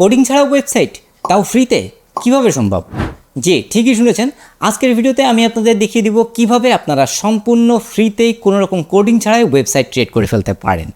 Coding ছাড়াও website, তাও ফ্রিতে, কিভাবে সম্ভব? জি, ঠিকই শুনেছেন। আজকের ভিডিওতে আমি আপনাদের দেখিয়ে দিব কিভাবে আপনারা সম্পূর্ণ ফ্রিতেই কোনো রকম কোডিং ছাড়াই ওয়েবসাইট ক্রিয়েট করে ফেলতে পারেন।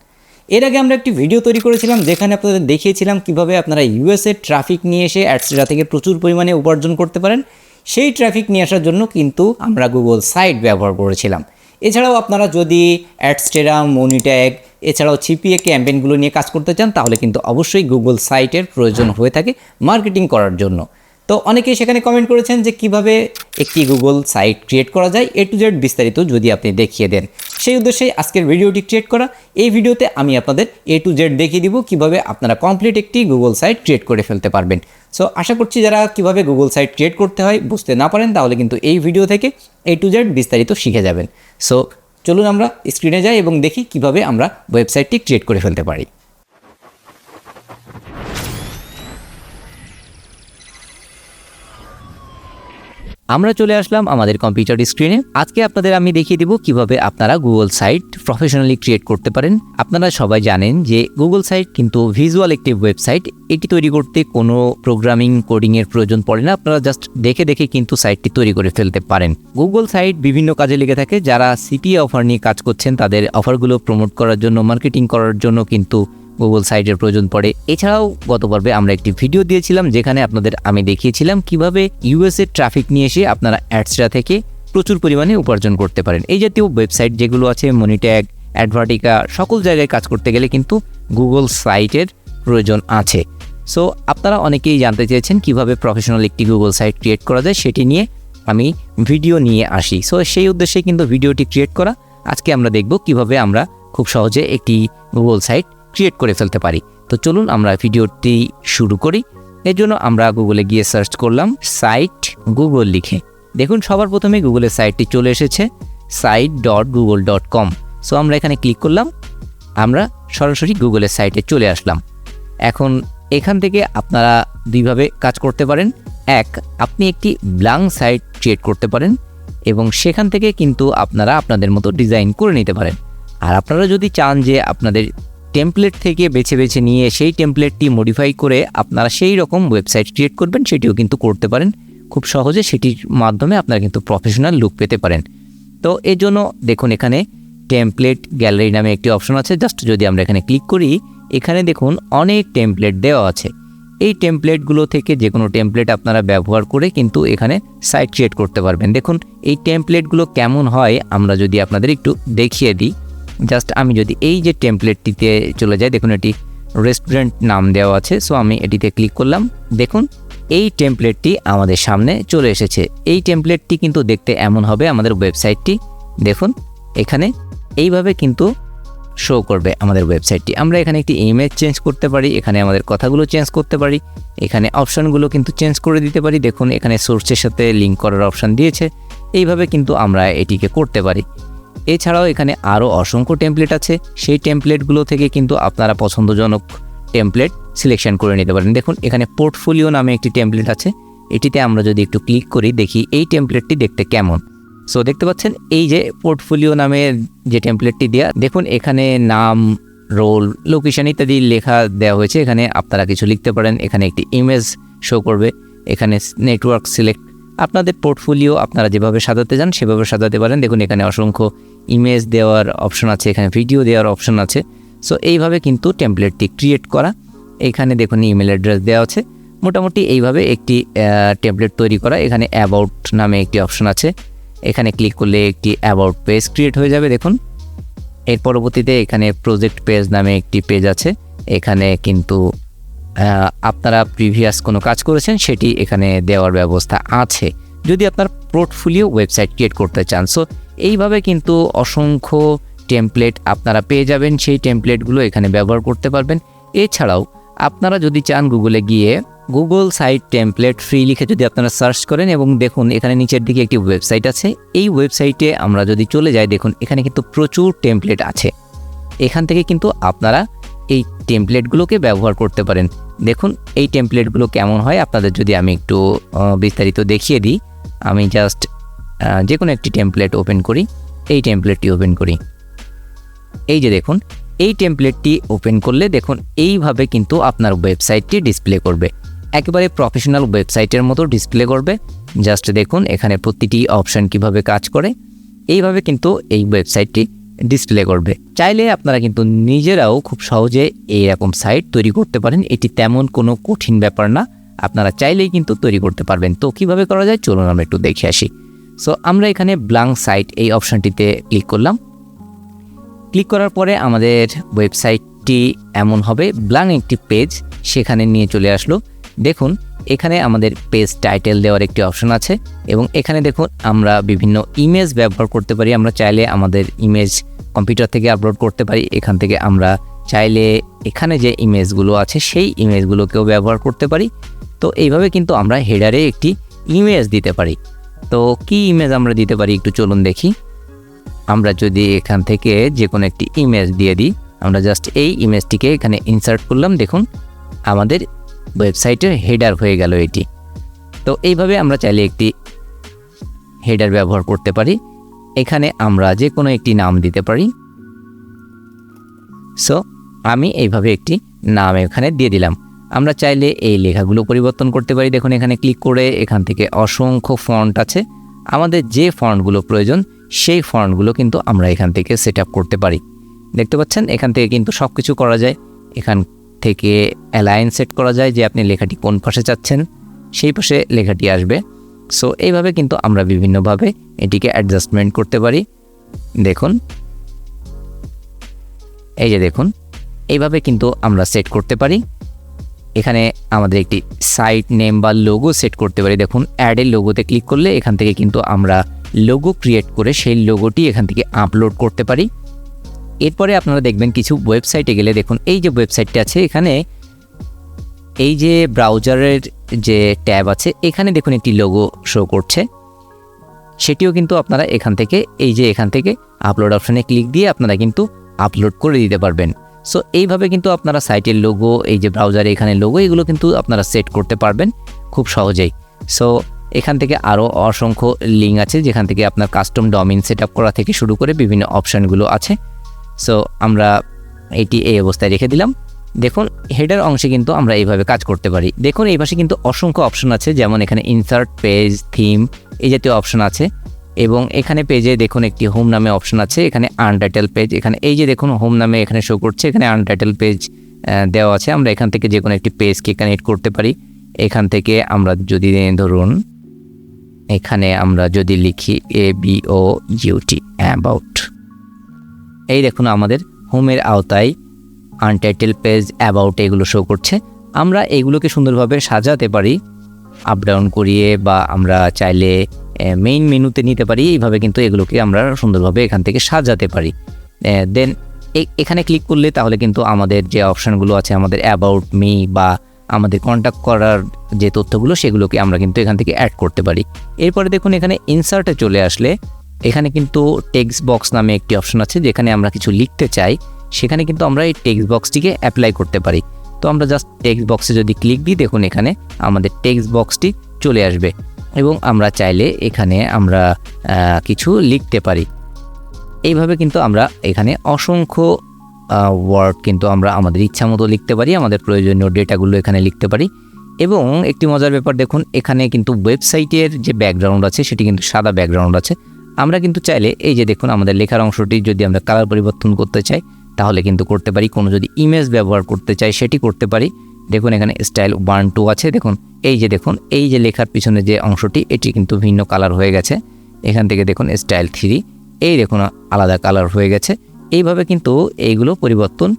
এর আগে আমরা একটি ভিডিও তৈরি করেছিলাম যেখানে আপনাদের দেখিয়েছিলাম কিভাবে আপনারা ইউএসএ ট্রাফিক নিয়ে এসে অ্যাডসেটা থেকে প্রচুর পরিমাণে উপার্জন করতে পারেন। সেই ট্রাফিক নিয়ে আসার জন্য কিন্তু আমরা গুগল সাইট ব্যবহার করেছিলাম। এছাড়াও আপনারা যদি অ্যাডস্টেরা, মনিট্যাগ এছাড়াও সিপিএ ক্যাম্পেইনগুলো নিয়ে কাজ করতে চান তাহলে কিন্তু অবশ্যই গুগল সাইটের প্রয়োজন হয়ে থাকে মার্কেটিং করার জন্য। তো অনেকেই সেখানে কমেন্ট করেছেন যে কিভাবে একটি গুগল সাইট ক্রিয়েট করা যায়, এ টু জেড বিস্তারিত যদি আপনি দেখিয়ে দেন। সেই উদ্দেশ্যেই আজকের ভিডিওটি ক্রিয়েট করা। এই ভিডিওতে আমি আপনাদের এ টু জেড দেখিয়ে দিব কিভাবে আপনারা কমপ্লিট একটি গুগল সাইট ক্রিয়েট করে ফেলতে পারবেন। সো আশা করছি যারা কিভাবে গুগল সাইট ক্রিয়েট করতে হয় বুঝতে না পারেন তাহলে কিন্তু এই ভিডিও থেকে এ টু জেড বিস্তারিত শিখে যাবেন। সো চলুন আমরা স্ক্রিনে যাই এবং দেখি কিভাবে আমরা ওয়েবসাইটটি ক্রিয়েট করে ফেলতে পারি। আমরা চলে আসলাম আমাদের কম্পিউটার স্ক্রিনে। আজকে আপনাদের আমি দেখিয়ে দিব কিভাবে আপনারা গুগল সাইট প্রফেশনালি ক্রিয়েট করতে পারেন। আপনারা সবাই জানেন যে গুগল সাইট কিন্তু ভিজুয়াল একটি ওয়েবসাইট। এটি তৈরি করতে কোনো প্রোগ্রামিং কোডিংয়ের প্রয়োজন পড়ে না। আপনারা জাস্ট দেখে দেখে কিন্তু সাইটটি তৈরি করে ফেলতে পারেন। গুগল সাইট বিভিন্ন কাজে লেগে থাকে। যারা সিপিএ অফার নিয়ে কাজ করছেন তাদের অফারগুলো প্রমোট করার জন্য, মার্কেটিং করার জন্য কিন্তু গুগল সাইটের প্রয়োজন পড়ে। এছাড়াও গত পর্বে আমরা একটি ভিডিও দিয়েছিলাম যেখানে আপনাদের আমি দেখিয়েছিলাম কিভাবে ইউএসএ ট্রাফিক নিয়ে এসে আপনারা অ্যাডসটা থেকে প্রচুর পরিমাণে উপার্জন করতে পারেন। এই জাতীয় ওয়েবসাইট যেগুলো আছে, মনিট্যাগ, অ্যাডভার্টিকা, সকল জায়গায় কাজ করতে গেলে কিন্তু গুগল সাইটের প্রয়োজন আছে। সো আপনারা অনেকেই জানতে চেয়েছেন কিভাবে প্রফেশনাল একটি গুগল সাইট ক্রিয়েট করা যায়, সেটি নিয়ে আমি ভিডিও নিয়ে আসি। সো সেই উদ্দেশ্যে কিন্তু ভিডিওটি ক্রিয়েট করা। আজকে আমরা দেখব কিভাবে আমরা খুব সহজে একটি গুগল সাইট ক্রিয়েট করে ফেলতে পারি। তো চলুন আমরা ভিডিওটি শুরু করি। এর জন্য আমরা গুগলে গিয়ে সার্চ করলাম সাইট গুগল লিখে। দেখুন সবার প্রথমে গুগলের সাইটটি চলে এসেছে site.google.com। সো আমরা এখানে ক্লিক করলাম, আমরা সরাসরি গুগলের সাইটে চলে আসলাম। এখন এখান থেকে আপনারা দুইভাবে কাজ করতে পারেন। এক, আপনি একটি ব্ল্যাঙ্ক সাইট ক্রিয়েট করতে পারেন এবং সেখান থেকে কিন্তু আপনারা আপনাদের মতো ডিজাইন করে নিতে পারেন। আর আপনারা যদি চান যে আপনাদের টেমপ্লেট থেকে বেছে বেছে নিয়ে সেই টেমপ্লেটটি মডিফাই করে আপনারা সেই রকম ওয়েবসাইট ক্রিয়েট করবেন, সেটিও কিন্তু করতে পারেন খুব সহজে। সেটির মাধ্যমে আপনারা কিন্তু প্রফেশনাল লুক পেতে পারেন। তো এর জন্য দেখুন এখানে টেমপ্লেট গ্যালারি নামে একটি অপশন আছে। জাস্ট যদি আমরা এখানে ক্লিক করি, এখানে দেখুন অনেক টেমপ্লেট দেওয়া আছে। এই টেমপ্লেটগুলো থেকে যে কোনো টেমপ্লেট আপনারা ব্যবহার করে কিন্তু এখানে সাইট ক্রিয়েট করতে পারবেন। দেখুন এই টেমপ্লেটগুলো কেমন হয় আমরা যদি আপনাদের একটু দেখিয়ে দিই। জাস্ট আমি যদি এই যে টেমপ্লেটটিতে চলে যাই, দেখুন এটি রেস্টুরেন্ট নাম দেওয়া আছে। সো আমি এটিতে ক্লিক করলাম। দেখুন এই টেমপ্লেটটি আমাদের সামনে চলে এসেছে। এই টেমপ্লেটটি কিন্তু দেখতে এমন হবে আমাদের ওয়েবসাইটটি। দেখুন এখানে এইভাবে কিন্তু শো করবে আমাদের ওয়েবসাইটটি। আমরা এখানে একটি ইমেজ চেঞ্জ করতে পারি, এখানে আমাদের কথাগুলো চেঞ্জ করতে পারি, এখানে অপশানগুলো কিন্তু চেঞ্জ করে দিতে পারি। দেখুন এখানে সোর্সের সাথে লিঙ্ক করার অপশান দিয়েছে। এইভাবে কিন্তু আমরা এটিকে করতে পারি। এছাড়াও এখানে আরও অসংখ্য টেমপ্লেট আছে। সেই টেমপ্লেটগুলো থেকে কিন্তু আপনারা পছন্দজনক টেমপ্লেট সিলেকশন করে নিতে পারেন। দেখুন এখানে পোর্টফোলিও নামে একটি টেমপ্লেট আছে। এটিতে আমরা যদি একটু ক্লিক করি, দেখি এই টেমপ্লেটটি দেখতে কেমন। সো দেখতে পাচ্ছেন এই যে পোর্টফোলিও নামের যে টেমপ্লেটটি দেওয়া, দেখুন এখানে নাম, রোল, লোকেশন ইত্যাদি লেখা দেওয়া হয়েছে। এখানে আপনারা কিছু লিখতে পারেন। এখানে একটি ইমেজ শো করবে, এখানে নেটওয়ার্ক সিলেক্ট। আপনাদের পোর্টফোলিও আপনারা যেভাবে সাজাতে চান সেভাবে সাজাতে পারেন। দেখুন এখানে অসংখ্য ইমেজ দেওয়ার অপশন আছে, এখানে ভিডিও দেওয়ার অপশন আছে। সো এইভাবে কিন্তু টেমপ্লেটটি ক্রিয়েট করা। এখানে দেখুন ইমেল অ্যাড্রেস দেওয়া আছে। মোটামুটি এইভাবে একটি টেমপ্লেট তৈরি করা। এখানে অ্যাবাউট নামে একটি অপশন আছে, এখানে ক্লিক করলে একটি অ্যাবাউট পেজ ক্রিয়েট হয়ে যাবে। দেখুন এর পরবর্তীতে এখানে প্রজেক্ট পেজ নামে একটি পেজ আছে। এখানে কিন্তু আপনারা প্রিভিয়াস কোনো কাজ করেছেন সেটি এখানে দেওয়ার ব্যবস্থা আছে যদি আপনার পোর্টফোলিও ওয়েবসাইট ক্রিয়েট করতে চান। সো এইভাবে কিন্তু অসংখ্য টেমপ্লেট আপনারা পেয়ে যাবেন। সেই টেমপ্লেটগুলো এখানে ব্যবহার করতে পারবেন। এছাড়াও আপনারা যদি চান গুগলে গিয়ে গুগল সাইট টেমপ্লেট ফ্রি লিখে যদি আপনারা সার্চ করেন এবং দেখুন এখানে নিচের দিকে একটি ওয়েবসাইট আছে। এই ওয়েবসাইটে আমরা যদি চলে যাই, দেখুন এখানে কিন্তু প্রচুর টেমপ্লেট আছে। এখান থেকে কিন্তু আপনারা এই টেমপ্লেটগুলোকে ব্যবহার করতে পারেন। দেখুন এই টেমপ্লেটগুলো কেমন হয় আপনাদের যদি আমি একটু বিস্তারিত দেখিয়ে দিই। আমি জাস্ট যে কোনো একটি টেমপ্লেট ওপেন করি, এই টেমপ্লেটটি ওপেন করি। এই যে দেখুন এই টেমপ্লেটটি ওপেন করলে দেখুন এইভাবে কিন্তু আপনার ওয়েবসাইটটি ডিসপ্লে করবে, একেবারে প্রফেশনাল ওয়েবসাইটের মতো ডিসপ্লে করবে। জাস্ট দেখুন এখানে প্রতিটি অপশান কিভাবে কাজ করে, এইভাবে কিন্তু এই ওয়েবসাইটটি ডিসপ্লে করবে। চাইলে আপনারা কিন্তু নিজেরাও খুব সহজে এইরকম সাইট তৈরি করতে পারেন, এটি তেমন কোনো কঠিন ব্যাপার না, আপনারা চাইলেই কিন্তু তৈরি করতে পারবেন। তো কিভাবে করা যায় চলুন আমরা একটু দেখে আসি। সো আমরা এখানে ব্ল্যাঙ্ক সাইট এই অপশানটিতে ক্লিক করলাম। ক্লিক করার পরে আমাদের ওয়েবসাইটটি এমন হবে, ব্ল্যাঙ্ক একটি পেজ সেখানে নিয়ে চলে আসলো। দেখুন এখানে আমাদের পেজ টাইটেল দেওয়ার একটি অপশন আছে এবং এখানে দেখুন আমরা বিভিন্ন ইমেজ ব্যবহার করতে পারি। আমরা চাইলে আমাদের ইমেজ কম্পিউটার থেকে আপলোড করতে পারি, এখান থেকে আমরা চাইলে এখানে যে ইমেজগুলো আছে সেই ইমেজগুলোকেও ব্যবহার করতে পারি। তো এইভাবে কিন্তু আমরা হেডারে একটি ইমেজ দিতে পারি। তো কি ইমেজ আমরা দিতে পারি একটু চলুন দেখি। আমরা যদি এখান থেকে যে কোনো একটি ইমেজ দিয়ে দিই, আমরা জাস্ট এই ইমেজটিকে এখানে ইনসার্ট করলাম, দেখুন আমাদের ওয়েবসাইটের হেডার হয়ে গেল এটি। তো এইভাবে আমরা চাইলে একটি হেডার ব্যবহার করতে পারি, এখানে আমরা যে কোনো একটি নাম দিতে পারি। সো আমি এইভাবে একটি নাম এখানে দিয়ে দিলাম। আমরা চাইলে এই লেখাগুলো পরিবর্তন করতে পারি। দেখুন এখানে ক্লিক করে এখান থেকে অসংখ্য ফন্ট আছে, আমাদের যে ফন্টগুলো প্রয়োজন সেই ফন্টগুলো কিন্তু আমরা এখান থেকে সেট আপ করতে পারি। দেখতে পাচ্ছেন এখান থেকে কিন্তু সব কিছু করা যায়। এখান থেকে অ্যালাইন সেট করা যায় যে আপনি লেখাটি কোন পাশে চাচ্ছেন সেই পাশে লেখাটি আসবে। সো এইভাবে কিন্তু আমরা বিভিন্নভাবে এটিকে অ্যাডজাস্টমেন্ট করতে পারি। দেখুন এই যে দেখুন এইভাবে কিন্তু আমরা সেট করতে পারি। এখানে আমাদের একটি সাইট নেম বা লোগো সেট করতে পারি। দেখুন অ্যাডের লোগোতে ক্লিক করলে এখান থেকে কিন্তু আমরা লোগো ক্রিয়েট করে সেই লোগোটি এখান থেকে আপলোড করতে পারি। এরপরে আপনারা দেখবেন কিছু ওয়েবসাইটে গেলে দেখুন এই যে ওয়েবসাইটটি আছে, এখানে এই যে ব্রাউজারের যে ট্যাব আছে এখানে দেখুন একটি লোগো শো করছে, সেটিও কিন্তু আপনারা এখান থেকে এখান থেকে আপলোড অপশানে ক্লিক দিয়ে আপনারা কিন্তু আপলোড করে দিতে পারবেন। সো এইভাবে কিন্তু আপনারা সাইটের লোগো, এই যে ব্রাউজারে এখানে লোগো, এগুলো কিন্তু আপনারা সেট করতে পারবেন খুব সহজেই। সো এখান থেকে আরও অসংখ্য লিঙ্ক আছে যেখান থেকে আপনার কাস্টম ডোমেইন সেট আপ করা থেকে শুরু করে বিভিন্ন অপশানগুলো আছে। সো আমরা এটি এই অবস্থায় রেখে দিলাম। দেখুন হেডার অংশে কিন্তু আমরা এইভাবে কাজ করতে পারি। দেখুন এই পাশে কিন্তু অসংখ্য অপশন আছে, যেমন এখানে ইনসার্ট পেজ, থিম এই জাতীয় অপশন আছে এবং এখানে পেজে দেখুন একটি হোম নামে অপশন আছে, এখানে আনটাইটেল পেজ, এখানে এই যে দেখুন হোম নামে এখানে শো করছে, এখানে আনটাইটেল পেজ দেওয়া আছে। আমরা এখান থেকে যে কোনো একটি পেজকে কানেক্ট করতে পারি। এখান থেকে আমরা যদি ধরুন এখানে আমরা যদি লিখি ABOUT অ্যাবাউট, এই দেখুন আমাদের হোমের আওতায় আনটাইটেল পেজ, অ্যাবাউট এগুলো শো করছে। আমরা এগুলোকে সুন্দরভাবে সাজাতে পারি আপ ডাউন করিয়ে, বা আমরা চাইলে মেইন মেনুতে নিতে পারি। এইভাবে কিন্তু এগুলোকে আমরা সুন্দরভাবে এখান থেকে সাজাতে পারি। দেন এখানে ক্লিক করলে তাহলে কিন্তু আমাদের যে অপশানগুলো আছে, আমাদের অ্যাবাউট মি বা আমাদের কন্ট্যাক্ট করার যে তথ্যগুলো সেগুলোকে আমরা কিন্তু এখান থেকে অ্যাড করতে পারি। এরপরে দেখুন এখানে ইনসার্টে চলে আসলে এখানে কিন্তু টেক্সট বক্স নামে একটি অপশন আছে, যেখানে আমরা কিছু লিখতে চাই সেখানে কিন্তু আমরা এই টেক্সট বক্সটিকে অ্যাপ্লাই করতে পারি। তো আমরা জাস্ট টেক্সট বক্সে যদি ক্লিক দিই, দেখুন এখানে আমাদের টেক্সট বক্সটি চলে আসবে এবং আমরা চাইলে এখানে আমরা কিছু লিখতে পারি। এইভাবে কিন্তু আমরা এখানে অসংখ্য ওয়ার্ড কিন্তু আমরা আমাদের ইচ্ছা মতো লিখতে পারি, আমাদের প্রয়োজনীয় ডেটাগুলো এখানে লিখতে পারি। এবং একটি মজার ব্যাপার দেখুন এখানে কিন্তু ওয়েবসাইটের যে ব্যাকগ্রাউন্ড আছে সেটি কিন্তু সাদা ব্যাকগ্রাউন্ড আছে। আমরা কিন্তু চাইলে এই যে দেখুন আমাদের লেখার অংশটি যদি আমরা কালার পরিবর্তন করতে চাই তাহলে কিন্তু করতে পারি, কোনো যদি ইমেজ ব্যবহার করতে চাই সেটি করতে পারি। দেখুন এখানে স্টাইল 1, 2 আছে, দেখুন এই যে লেখার পিছনে যে অংশটি এটি কিন্তু ভিন্ন কালার হয়ে গেছে। এখান থেকে দেখুন স্টাইল 3, এই দেখুন আলাদা কালার হয়ে গেছে। এইভাবে কিন্তু এইগুলো পরিবর্তন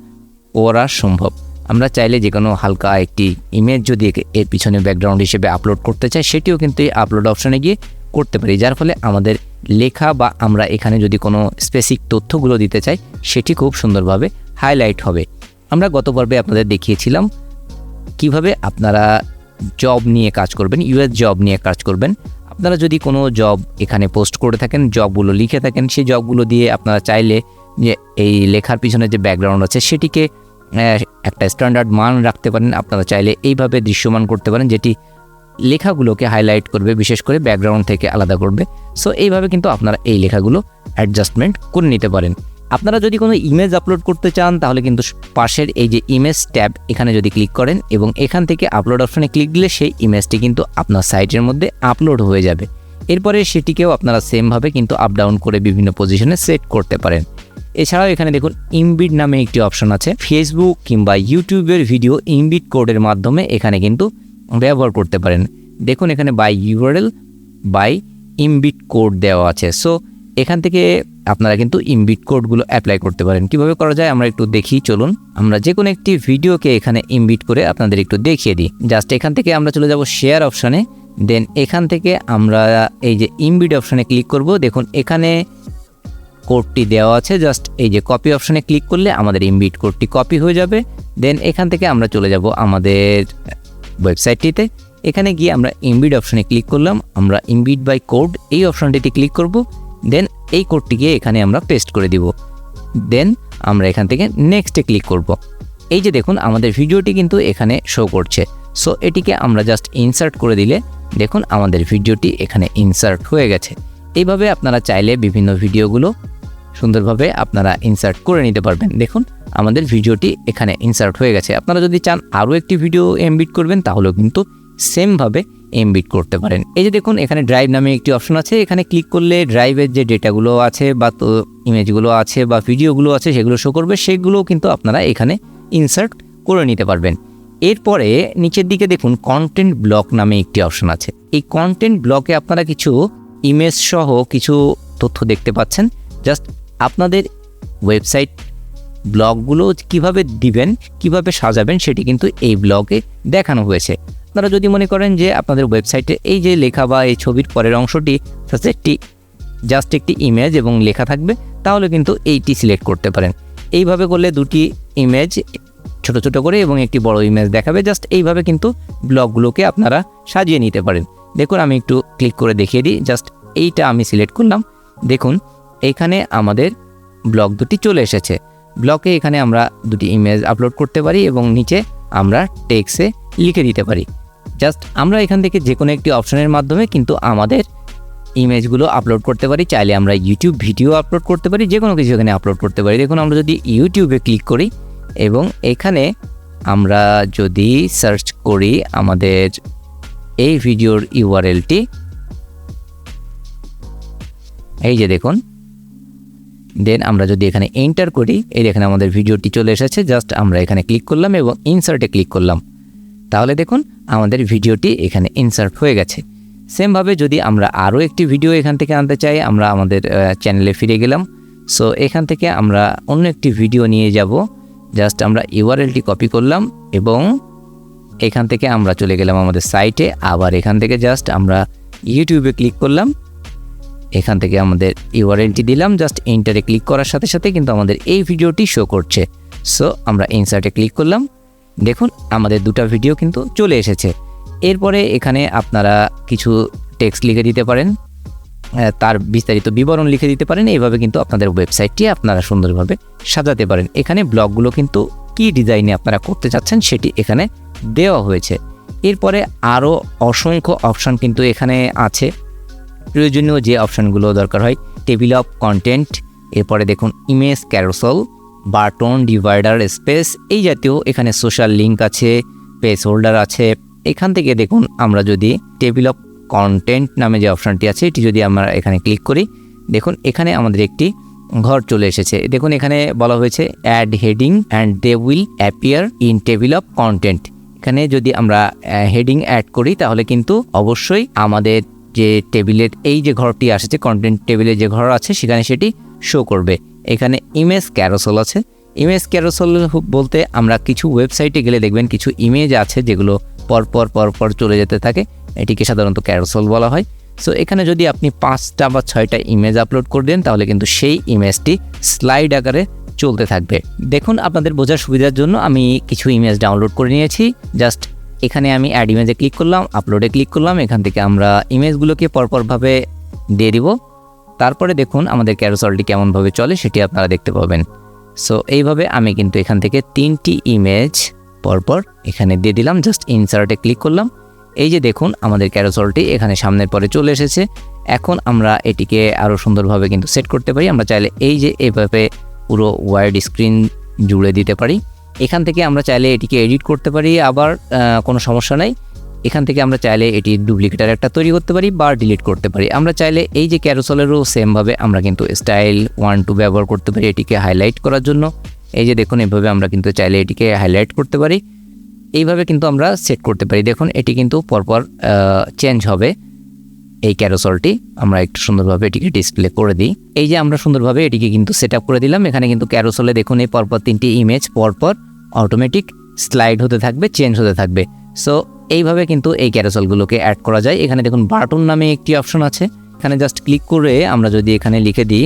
করা সম্ভব। আমরা চাইলে যে কোনো হালকা একটি ইমেজ যদি এর পিছনে ব্যাকগ্রাউন্ড হিসেবে আপলোড করতে চাই সেটিও কিন্তু এই আপলোড অপশানে গিয়ে করতে পারি, যার ফলে আমাদের লেখা বা আমরা এখানে যদি কোনো স্পেসিফিক তথ্যগুলো দিতে চাই সেটি খুব সুন্দরভাবে হাইলাইট হবে। আমরা গত পর্বে আপনাদের দেখিয়েছিলাম কিভাবে আপনারা জব নিয়ে কাজ করবেন, US জব নিয়ে কাজ করবেন। আপনারা যদি কোনো জব এখানে পোস্ট করে থাকেন, জবগুলো লিখে থাকেন, সেই জবগুলো দিয়ে আপনারা চাইলে যে এই লেখার পিছনে যে ব্যাকগ্রাউন্ড আছে সেটিকে একটা স্ট্যান্ডার্ড মান রাখতে পারেন। আপনারা চাইলে এইভাবে দৃশ্যমান করতে পারেন যেটি লেখাগুলোকে হাইলাইট করবে, বিশেষ করে ব্যাকগ্রাউন্ড থেকে আলাদা করবে। সো এইভাবে কিন্তু আপনারা এই লেখাগুলো অ্যাডজাস্টমেন্ট করে নিতে পারেন। আপনারা যদি কোনো ইমেজ আপলোড করতে চান তাহলে কিন্তু পাশের এই যে ইমেজ ট্যাব এখানে যদি ক্লিক করেন এবং এখান থেকে আপলোড অপশনে ক্লিক দিলে সেই ইমেজটি কিন্তু আপনার সাইটের মধ্যে আপলোড হয়ে যাবে। এরপরে সেটিকেও আপনারা সেমভাবে কিন্তু আপ ডাউন করে বিভিন্ন পজিশনে সেট করতে পারেন। এছাড়াও এখানে দেখুন ইমবিড নামে একটি অপশন আছে। ফেসবুক কিংবা ইউটিউবের ভিডিও ইমবিড কোডের মাধ্যমে এখানে কিন্তু ব্যবহার করতে পারেন। দেখুন এখানে বাই ইউআরএল বাই ইমবিড কোড দেওয়া আছে। সো এখান থেকে আপনারা কিন্তু ইমবিড কোডগুলো অ্যাপ্লাই করতে পারেন। কিভাবে করা যায় আমরা একটু দেখি, চলুন আমরা যে কোনো একটি ভিডিওকে এখানে ইমবিড করে আপনাদের একটু দেখিয়ে দিই। জাস্ট এখান থেকে আমরা চলে যাব শেয়ার অপশানে, দেন এখান থেকে আমরা এই যে ইমবিড অপশানে ক্লিক করব। দেখুন এখানে কোডটি দেওয়া আছে, জাস্ট এই যে কপি অপশানে ক্লিক করলে আমাদের ইমবিড কোডটি কপি হয়ে যাবে। দেন এখান থেকে আমরা চলে যাব আমাদের ওয়েবসাইটটিতে। এখানে গিয়ে আমরা ইমবিড অপশানে ক্লিক করলাম, আমরা ইমবিড বাই কোড এই অপশানটিতে ক্লিক করব। দেন এই কোডটিকে এখানে আমরা পেস্ট করে দিব। দেন আমরা এখান থেকে নেক্সটে ক্লিক করব। এই যে দেখুন আমাদের ভিডিওটি কিন্তু এখানে শো করছে। সো এটিকে আমরা জাস্ট ইনসার্ট করে দিলে দেখুন আমাদের ভিডিওটি এখানে ইনসার্ট হয়ে গেছে। এইভাবে আপনারা চাইলে বিভিন্ন ভিডিওগুলো সুন্দরভাবে আপনারা ইনসার্ট করে নিতে পারবেন। দেখুন আমাদের ভিডিওটি এখানে ইনসার্ট হয়ে গেছে। আপনারা যদি চান আরও একটি ভিডিও এমবিড করবেন তাহলেও কিন্তু সেমভাবে এমবিড করতে পারেন। এই যে দেখুন এখানে ড্রাইভ নামে একটি অপশন আছে। এখানে ক্লিক করলে ড্রাইভের যে ডেটাগুলো আছে বা তো ইমেজগুলো আছে বা ভিডিওগুলো আছে সেগুলো শো করবে, সেগুলোও কিন্তু আপনারা এখানে ইনসার্ট করে নিতে পারবেন। এরপরে নিচের দিকে দেখুন কন্টেন্ট ব্লক নামে একটি অপশন আছে। এই কন্টেন্ট ব্লকে আপনারা কিছু ইমেজ সহ কিছু তথ্য দেখতে পাচ্ছেন। জাস্ট আপনাদের ওয়েবসাইট ব্লগগুলো কিভাবে দিবেন, কিভাবে সাজাবেন সেটি কিন্তু এই ব্লগে দেখানো হয়েছে। আপনারা যদি মনে করেন যে আপনাদের ওয়েবসাইটে এই যে লেখা বা এই ছবির পরের অংশটি জাস্ট একটি ইমেজ এবং লেখা থাকবে, তাহলে কিন্তু এইটি সিলেক্ট করতে পারেন। এইভাবে করলে দুটি ইমেজ ছোট ছোট করে এবং একটি বড় ইমেজ দেখাবে। জাস্ট এইভাবে কিন্তু ব্লগগুলোকে আপনারা সাজিয়ে নিতে পারেন। দেখুন আমি একটু ক্লিক করে দেখিয়ে দিই। জাস্ট এইটা আমি সিলেক্ট করলাম। দেখুন এইখানে আমাদের ব্লগ দুটি চলে এসেছে। ব্লগে এখানে আমরা দুটি ইমেজ আপলোড করতে পারি এবং নিচে আমরা টেক্সটে লিখে দিতে পারি। জাস্ট আমরা এখান থেকে যে কোনো একটি অপশনের মাধ্যমে কিন্তু আমাদের ইমেজগুলো আপলোড করতে পারি। চাইলে আমরা ইউটিউব ভিডিও আপলোড করতে পারি, যে কোনো কিছু এখানে আপলোড করতে পারি। দেখুন আমরা যদি ইউটিউবে ক্লিক করি এবং এখানে আমরা যদি সার্চ করি আমাদের এই ভিডিওর ইউআরএলটি, এই যে দেখুন, দেন আমরা যদি এখানে এন্টার করি, এই দেখেন আমাদের ভিডিওটি চলে এসেছে। জাস্ট আমরা এখানে ক্লিক করলাম এবং ইনসার্টে ক্লিক করলাম, তাহলে দেখুন আমাদের ভিডিওটি এখানে ইনসার্ট হয়ে গেছে। সেমভাবে যদি আমরা আরও একটি ভিডিও এখান থেকে আনতে চাই, আমরা আমাদের চ্যানেলে ফিরে গেলাম। সো এখান থেকে আমরা অন্য একটি ভিডিও নিয়ে যাব। জাস্ট আমরা ইউআরএলটি কপি করলাম এবং এখান থেকে আমরা চলে গেলাম আমাদের সাইটে। আবার এখান থেকে জাস্ট আমরা ইউটিউবে ক্লিক করলাম, এখান থেকে আমাদের ইউআরএলটি দিলাম। জাস্ট এন্টারে ক্লিক করার সাথে সাথে কিন্তু আমাদের এই ভিডিওটি শো করছে। সো আমরা ইনসার্টে ক্লিক করলাম, দেখুন আমাদের দুটো ভিডিও কিন্তু চলে এসেছে। এরপরে এখানে আপনারা কিছু টেক্সট লিখে দিতে পারেন, তার বিস্তারিত বিবরণ লিখে দিতে পারেন। এইভাবে কিন্তু আপনাদের ওয়েবসাইটটি আপনারা সুন্দরভাবে সাজাতে পারেন। এখানে ব্লগগুলো কিন্তু কী ডিজাইনে আপনারা করতে চাচ্ছেন সেটি এখানে দেওয়া হয়েছে। এরপরে আরও অসংখ্য অপশান কিন্তু এখানে আছে, প্রয়োজনীয় যে অপশানগুলো দরকার হয়। টেবিল অফ কন্টেন্ট, এরপরে দেখুন image carousel, button, divider, space, এই জাতীয় এখানে সোশ্যাল লিঙ্ক আছে, পেজ হোল্ডার আছে। এখান থেকে দেখুন আমরা যদি টেবিল অফ কন্টেন্ট নামে যে অপশানটি আছে এটি যদি আমরা এখানে ক্লিক করি, দেখুন এখানে আমাদের একটি ঘর চলে এসেছে। দেখুন এখানে বলা হয়েছে add heading and they will appear in table of content. এখানে যদি আমরা হেডিং অ্যাড করি তাহলে কিন্তু অবশ্যই আমাদের যে টেবিলের এই যে ঘরটি আসছে, কন্টেন্ট টেবিলে যে ঘর আছে সেখানে সেটি শো করবে। এখানে ইমেজ ক্যারোসেল আছে। ইমেজ ক্যারোসেল বলতে আমরা কিছু ওয়েবসাইটে গেলে দেখবেন কিছু ইমেজ আছে যেগুলো পরপর চলে যেতে থাকে, এটিকে সাধারণত ক্যারোসেল বলা হয়। সো এখানে যদি আপনি 5টা বা 6টা ইমেজ আপলোড করে দেন তাহলে কিন্তু সেই ইমেজটি স্লাইড আকারে চলতে থাকবে। দেখুন আপনাদের বোঝার সুবিধার জন্য আমি কিছু ইমেজ ডাউনলোড করে নিয়েছি। জাস্ট এখানে আমি অ্যাড ইমেজে ক্লিক করলাম, আপলোডে ক্লিক করলাম। এখান থেকে আমরা ইমেজগুলোকে পরপরভাবে দিয়ে দিব। তারপরে দেখুন আমাদের ক্যারোসেলটি কেমনভাবে চলে সেটি আপনারা দেখতে পাবেন। সো এইভাবে আমি কিন্তু এখান থেকে 3টি ইমেজ পরপর এখানে দিয়ে দিলাম। জাস্ট ইনসার্টে ক্লিক করলাম, এই যে দেখুন আমাদের ক্যারোসেলটি এখানে সামনের পরে চলে এসেছে। এখন আমরা এটিকে আরও সুন্দরভাবে কিন্তু সেট করতে পারি। আমরা চাইলে এই যে এইভাবে পুরো ওয়াইড স্ক্রিন জুড়ে দিতে পারি। এখান থেকে আমরা চাইলে এটিকে এডিট করতে পারি, আবার কোনো সমস্যা নাই। এখান থেকে আমরা চাইলে এটি ডুপ্লিকেটার একটা তৈরি করতে পারি বা ডিলিট করতে পারি। আমরা চাইলে এই যে ক্যারোসেলেরও সেমভাবে আমরা কিন্তু স্টাইল 1 2 ব্যবহার করতে পারি এটিকে হাইলাইট করার জন্য। এই যে দেখুন এভাবে আমরা কিন্তু চাইলে এটিকে হাইলাইট করতে পারি, এইভাবে কিন্তু আমরা সেট করতে পারি। দেখুন এটি কিন্তু পরপর চেঞ্জ হবে এই ক্যারোসেলটি। আমরা একটু সুন্দরভাবে এটিকে ডিসপ্লে করে দিই। এই যে আমরা সুন্দরভাবে এটিকে কিন্তু সেট আপ করে দিলাম। এখানে কিন্তু ক্যারোসেলে দেখুন এই পরপর 3টি ইমেজ পরপর অটোমেটিক স্লাইড হতে থাকবে, চেঞ্জ হতে থাকবে। সো এইভাবে কিন্তু এই ক্যারোসেলগুলোকে অ্যাড করা যায়। এখানে দেখুন বাটন নামে একটি অপশন আছে, এখানে জাস্ট ক্লিক করে আমরা যদি এখানে লিখে দিই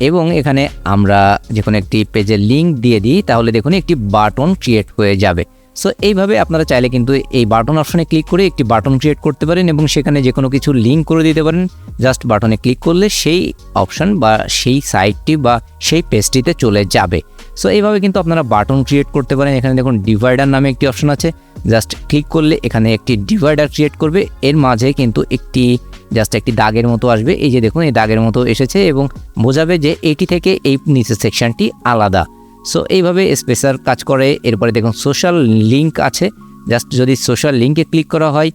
এবং এখানে আমরা যে কোনো একটি পেজের লিঙ্ক দিয়ে দিই, তাহলে দেখুন একটি বাটন ক্রিয়েট হয়ে যাবে। সো এইভাবে আপনারা চাইলে কিন্তু এই বাটন অপশনে ক্লিক করে একটি বাটন ক্রিয়েট করতে পারেন এবং সেখানে যে কোনো কিছু লিঙ্ক করে দিতে পারেন। জাস্ট বাটনে ক্লিক করলে সেই অপশন বা সেই সাইটটি বা সেই পেজটিতে চলে যাবে। সো এইভাবে কিন্তু আপনারা বাটন ক্রিয়েট করতে পারেন। এখানে দেখুন ডিভাইডার নামে একটি অপশন আছে, জাস্ট ক্লিক করলে এখানে একটি ডিভাইডার ক্রিয়েট করবে। এর মাঝে কিন্তু একটি দাগের মতো আসবে। এই যে দেখুন এই দাগের মতো এসেছে এবং বোঝাবে যে এটি থেকে এই নিচের সেকশনটি আলাদা। সো এইভাবে স্পেসার কাজ করে। এরপরে দেখুন সোশ্যাল লিঙ্ক আছে, জাস্ট যদি সোশ্যাল লিঙ্কে ক্লিক করা হয়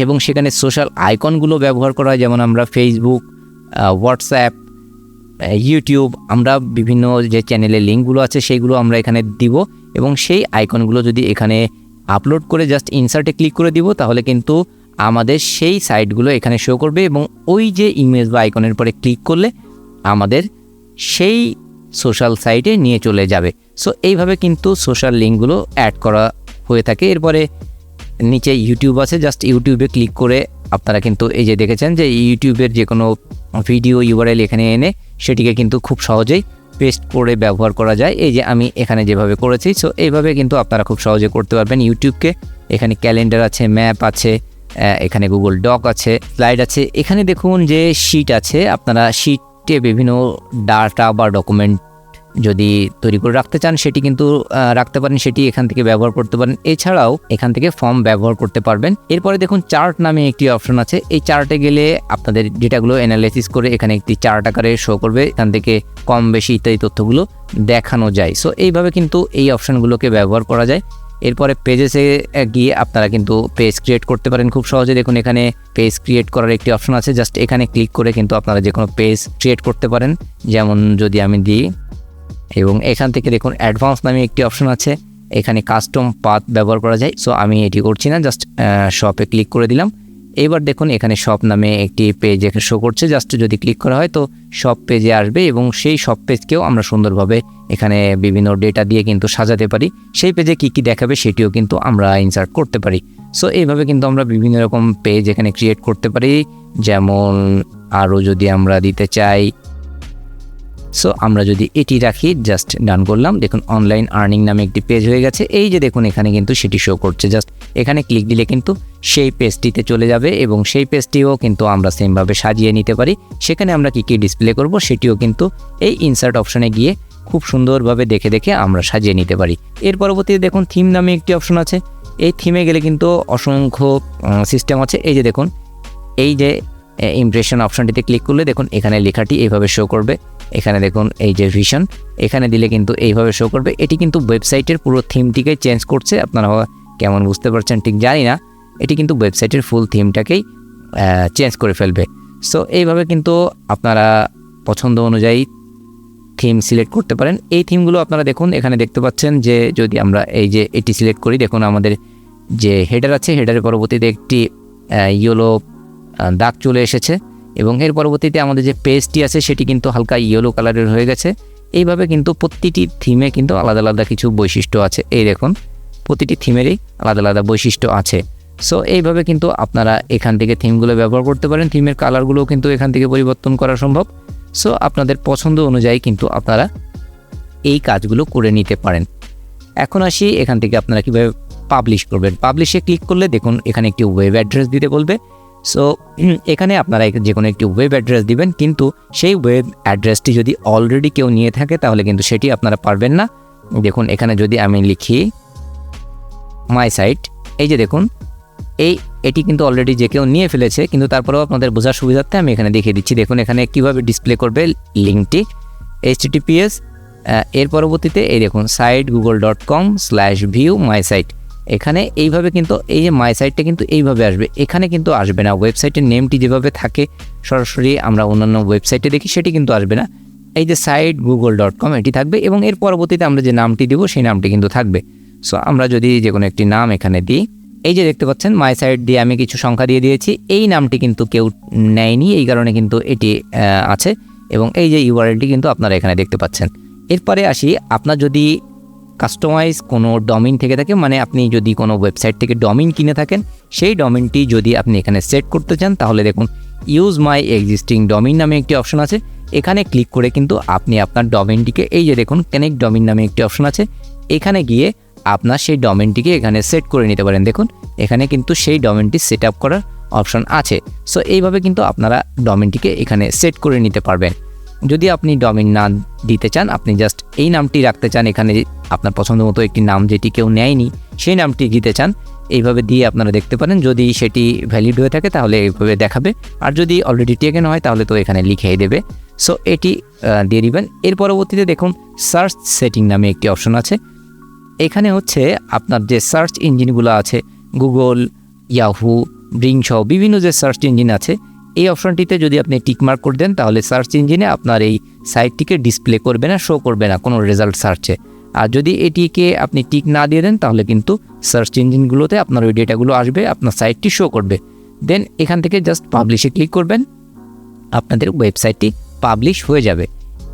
এবং সেখানে সোশ্যাল আইকনগুলো ব্যবহার করা হয়, যেমন আমরা ফেসবুক, হোয়াটসঅ্যাপ, ইউটিউব, আমরা বিভিন্ন যে চ্যানেলের লিঙ্কগুলো আছে সেইগুলো আমরা এখানে দিব এবং সেই আইকনগুলো যদি এখানে আপলোড করে জাস্ট ইনসার্টে ক্লিক করে দিব, তাহলে কিন্তু আমাদের সেই সাইটগুলো এখানে শো করবে এবং ওই যে ইমেজ বা আইকনের পরে ক্লিক করলে আমাদের সেই সোশ্যাল সাইটে নিয়ে চলে যাবে। সো এইভাবে কিন্তু সোশ্যাল লিঙ্কগুলো অ্যাড করা হয়ে থাকে। এরপরে নিচে ইউটিউব আছে, জাস্ট ইউটিউবে ক্লিক করে আপনারা কিন্তু এই যে দেখেছেন যে ইউটিউবের যে কোনো ভিডিও ইউআরএল এখানে এনে সেটিকে কিন্তু খুব সহজেই পেস্ট করে ব্যবহার করা যায়। এই যে আমি এখানে যেভাবে করেছি, সো এইভাবে কিন্তু আপনারা খুব সহজে করতে পারবেন ইউটিউবকে। এখানে ক্যালেন্ডার আছে, ম্যাপ আছে, এখানে গুগল ডক আছে, স্লাইড আছে, এখানে দেখুন যে শিট আছে। আপনারা শিটে বিভিন্ন ডাটা বা ডকুমেন্ট যদি তৈরি করে রাখতে চান সেটি কিন্তু রাখতে পারেন, সেটি এখান থেকে ব্যবহার করতে পারেন। এছাড়াও এখান থেকে ফর্ম ব্যবহার করতে পারবেন। এরপরে দেখুন চার্ট নামে একটি অপশন আছে। এই চার্টে গেলে আপনাদের ডেটাগুলো অ্যানালাইসিস করে এখানে একটি চার্ট আকারে শো করবে, এখান থেকে কম বেশি ইত্যাদি তথ্যগুলো দেখানো যায়। সো এইভাবে কিন্তু এই অপশনগুলোকে ব্যবহার করা যায়। এরপরে পেজেসে গিয়ে আপনারা কিন্তু পেজ ক্রিয়েট করতে পারেন খুব সহজে। দেখুন এখানে পেজ ক্রিয়েট করার একটি অপশন আছে, জাস্ট এখানে ক্লিক করে কিন্তু আপনারা যে কোনো পেজ ক্রিয়েট করতে পারেন। যেমন যদি আমি দিই এবং এখান থেকে দেখুন অ্যাডভান্স নামে একটি অপশন আছে, এখানে কাস্টম পাথ ব্যবহার করা যায়। সো আমি এটি করছি না, জাস্ট শপে ক্লিক করে দিলাম। এবার দেখুন এখানে শপ নামে একটি পেজ এখানে শো করছে, জাস্ট যদি ক্লিক করা হয় তো শপ পেজে আসবে এবং সেই শপ পেজকেও আমরা সুন্দরভাবে এখানে বিভিন্ন ডেটা দিয়ে কিন্তু সাজাতে পারি। সেই পেজে কী কী দেখাবে সেটিও কিন্তু আমরা ইনসার্ট করতে পারি। সো এইভাবে কিন্তু আমরা বিভিন্ন রকম পেজ এখানে ক্রিয়েট করতে পারি। যেমন আরও যদি আমরা দিতে চাই, সো আমরা যদি এটি রাখি, জাস্ট ডান করলাম, দেখুন অনলাইন আর্নিং নামে একটি পেজ হয়ে গেছে। এই যে দেখুন এখানে কিন্তু সেটি শো করছে, জাস্ট এখানে ক্লিক দিলে কিন্তু সেই পেজটিতে চলে যাবে এবং সেই পেজটিও কিন্তু আমরা সেমভাবে সাজিয়ে নিতে পারি। সেখানে আমরা কী কী ডিসপ্লে করব সেটিও কিন্তু এই ইনসার্ট অপশনে গিয়ে খুব সুন্দরভাবে দেখে দেখে আমরা সাজিয়ে নিতে পারি। এর পরবর্তীতে দেখুন থিম নামে একটি অপশন আছে। এই থিমে গেলে কিন্তু অসংখ্য সিস্টেম আছে। এই যে দেখুন এই যে ইমপ্রেশন অপশনটিতে ক্লিক করলে দেখুন এখানে লেখাটি এইভাবে শো করবে। এখানে দেখুন এই যে ভিশন, এখানে দিলে কিন্তু এইভাবে শো করবে। এটি কিন্তু ওয়েবসাইটের পুরো থিমটিকে চেঞ্জ করছে। আপনারা কেমন বুঝতে পারছেন ঠিক জানি না, এটি কিন্তু ওয়েবসাইটের ফুল থিমটাকেই চেঞ্জ করে ফেলবে। সো এইভাবে কিন্তু আপনারা পছন্দ অনুযায়ী থিম সিলেক্ট করতে পারেন। এই থিমগুলো আপনারা দেখুন এখানে দেখতে পাচ্ছেন যে যদি আমরা এই যে এটি সিলেক্ট করি, দেখুন আমাদের যে হেডার আছে, হেডারের পরবর্তীতে একটি ইয়েলো দাগ চলে এসেছে এবং এর পরবর্তীতে আমাদের যে পেজটি আছে সেটি কিন্তু হালকা ইয়েলো কালারের হয়ে গেছে। এইভাবে কিন্তু প্রতিটি থিমে কিন্তু আলাদা আলাদা কিছু বৈশিষ্ট্য আছে। এই দেখুন প্রতিটি থিমেরই আলাদা আলাদা বৈশিষ্ট্য আছে। সো এইভাবে কিন্তু আপনারা এখান থেকে থিমগুলো ব্যবহার করতে পারেন। থিমের কালারগুলোও কিন্তু এখান থেকে পরিবর্তন করা সম্ভব। সো আপনাদের পছন্দ অনুযায়ী কিন্তু আপনারা এই কাজগুলো করে নিতে পারেন। এখন আসি এখান থেকে আপনারা কীভাবে পাবলিশ করবেন। পাবলিশে ক্লিক করলে দেখুন এখানে একটি ওয়েব অ্যাড্রেস দিতে বলবে। সো এখানে আপনারা যে কোনো একটি ওয়েব অ্যাড্রেস দিবেন, কিন্তু সেই ওয়েব অ্যাড্রেসটি যদি অলরেডি কেউ নিয়ে থাকে তাহলে কিন্তু সেটি আপনারা পারবেন না। দেখুন এখানে যদি আমি লিখি মাই সাইট, এই যে দেখুন এই এটি কিন্তু অলরেডি যে কেউ নিয়ে ফেলেছে, কিন্তু তারপরেও আপনাদের বোঝার সুবিধার্থে আমি এখানে দেখিয়ে দিচ্ছি। দেখুন এখানে কীভাবে ডিসপ্লে করবে লিঙ্কটি, https এর পরবর্তীতে এই দেখুন site.google.com/view my site। এখানে এইভাবে কিন্তু এই যে মাই সাইটটা কিন্তু এইভাবে আসবে, এখানে কিন্তু আসবে না। ওয়েবসাইটের নেমটি যেভাবে থাকে সরাসরি আমরা অন্যান্য ওয়েবসাইটে দেখি সেটি কিন্তু আসবে না। এই যে site.google.com এটি থাকবে এবং এর পরবর্তীতে আমরা যে নামটি দেবো সেই নামটি কিন্তু থাকবে। সো আমরা যদি যে কোনো একটি নাম এখানে দিই, এই যে দেখতে পাচ্ছেন মাই সাইট দিয়ে আমি কিছু সংখ্যা দিয়ে দিয়েছি। এই নামটি কিন্তু কেউ নেয়নি, এই কারণে কিন্তু এটি আছে এবং এই যে ইউআরএলটি কিন্তু আপনারা এখানে দেখতে পাচ্ছেন। এরপরে আসি, আপনার যদি কাস্টমাইজ কোনো ডোমেইন থেকে থাকে, মানে আপনি যদি কোনো ওয়েবসাইট থেকে ডোমেইন কিনে থাকেন, সেই ডোমেইনটি যদি আপনি এখানে সেট করতে চান তাহলে দেখুন ইউজ মাই এক্সিস্টিং ডোমেইন নামে একটি অপশন আছে। এখানে ক্লিক করে কিন্তু আপনি আপনার ডোমেইনটিকে, এই যে দেখুন কানেক্ট ডোমেইন নামে একটি অপশন আছে, এখানে গিয়ে আপনার সেই ডোমেইনটিকে এখানে সেট করে নিতে পারেন। দেখুন এখানে কিন্তু সেই ডোমেইনটি সেট আপ করার অপশন আছে। সো এইভাবে কিন্তু আপনারা ডোমেইনটিকে এখানে সেট করে নিতে পারবেন। যদি আপনি ডোমেইন না দিতে চান, আপনি জাস্ট এই নামটি রাখতে চান, এখানে আপনার পছন্দ মতো একটি নাম যেটি কেউ নেয়নি সেই নামটি দিতে চান, এইভাবে দিয়ে আপনারা দেখতে পারেন। যদি সেটি ভ্যালিড হয়ে থাকে তাহলে এইভাবে দেখাবে, আর যদি অলরেডি টেকেন হয় তাহলে তো এখানে লিখেই দেবে। সো এটি দিয়ে দিবেন। এর পরবর্তীতে দেখুন সার্চ সেটিং নামে একটি অপশন আছে। এখানে হচ্ছে আপনার যে সার্চ ইঞ্জিনগুলো আছে, গুগল, ইয়াহু, ব্রিং সহ বিভিন্ন যে সার্চ ইঞ্জিন আছে, এই অপশনটিতে যদি আপনি টিকমার্ক করে দেন তাহলে সার্চ ইঞ্জিনে আপনার এই সাইটটিকে ডিসপ্লে করবে না, শো করবে না কোনো রেজাল্ট সার্চে। আর যদি এটিকে আপনি টিক না দিয়ে দেন তাহলে কিন্তু সার্চ ইঞ্জিনগুলোতে আপনার ওই ডেটাগুলো আসবে, আপনার সাইটটি শো করবে। দেন এখান থেকে জাস্ট পাবলিশে ক্লিক করবেন, আপনাদের ওয়েবসাইটটি পাবলিশ হয়ে যাবে।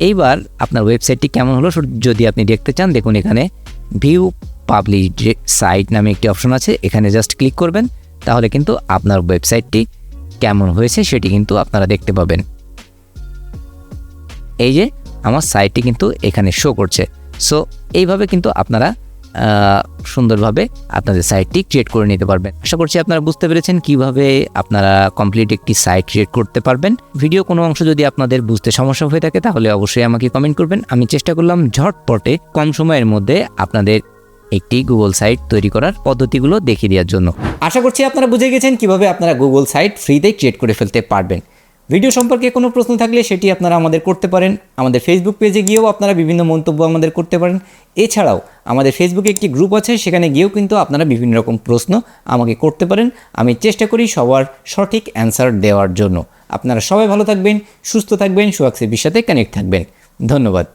এইবার আপনার ওয়েবসাইটটি কেমন হলো যদি আপনি দেখতে চান, দেখুন এখানে ভিউ পাবলিশ সাইট নামে একটি অপশন আছে, এখানে জাস্ট ক্লিক করবেন, তাহলে কিন্তু আপনার ওয়েবসাইটটি কেমন হয়েছে সেটি কিন্তু আপনারা দেখতে পাবেন। এই যে আমার সাইটটি কিন্তু এখানে শো করছে। সো এইভাবে কিন্তু আপনারা সুন্দরভাবে আপনাদের সাইটটি ক্রিয়েট করে নিতে পারবেন। আশা করছি আপনারা বুঝতে পেরেছেন কিভাবে আপনারা কমপ্লিট একটি সাইট ক্রিয়েট করতে পারবেন। ভিডিও কোনো অংশ যদি আপনাদের বুঝতে সমস্যা হয়ে থাকে তাহলে অবশ্যই আমাকে কমেন্ট করবেন। আমি চেষ্টা করলাম ঝটপটে কম সময়ের মধ্যে আপনাদের একটি গুগল সাইট তৈরি করার পদ্ধতিগুলো দেখিয়ে দেওয়ার জন্য। আশা করছি আপনারা বুঝে গেছেন কিভাবে আপনারা গুগল সাইট ফ্রিতে ক্রিয়েট করে ফেলতে পারবেন। ভিডিও সম্পর্কে কোনো প্রশ্ন থাকলে সেটি আপনারা আমাদের করতে পারেন। আমাদের ফেসবুক পেজে গিয়েও আপনারা বিভিন্ন মন্তব্য আমাদের করতে পারেন। এছাড়াও আমাদের ফেসবুকে একটি গ্রুপ আছে, সেখানে গিয়েও কিন্তু আপনারা বিভিন্ন রকম প্রশ্ন আমাকে করতে পারেন। আমি চেষ্টা করি সবার সঠিক অ্যান্সার দেওয়ার জন্য। আপনারা সবাই ভালো থাকবেন, সুস্থ থাকবেন, সুয়াক্সের সাথে কানেক্ট থাকবেন। ধন্যবাদ।